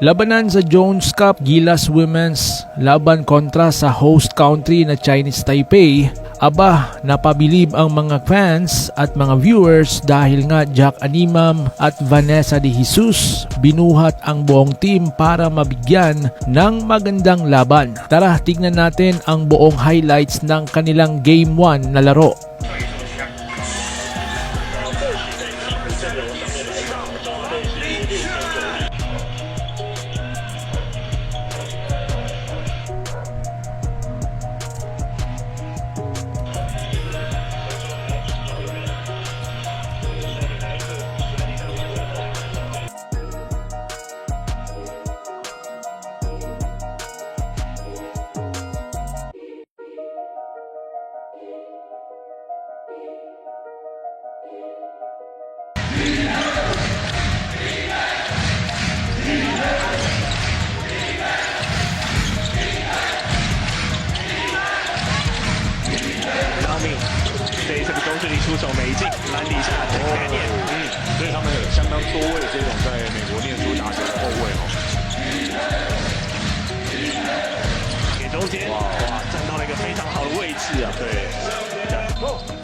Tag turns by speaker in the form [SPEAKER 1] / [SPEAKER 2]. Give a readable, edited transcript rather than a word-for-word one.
[SPEAKER 1] Labanan sa Jones Cup Gilas Women's laban kontra sa host country na Chinese Taipei. Aba, napabilib ang mga fans at mga viewers dahil nga Jack Animam at Vanessa De Jesus binuhat ang buong team para mabigyan ng magandang laban. Tara, tignan natin ang buong highlights ng kanilang Game 1 na laro.
[SPEAKER 2] 这一次的中距离出手没进，篮底下的概念，所以他们有相当多位这种在美国念书打球的后卫给中间，哇，站到了一个非常好的位置啊，对。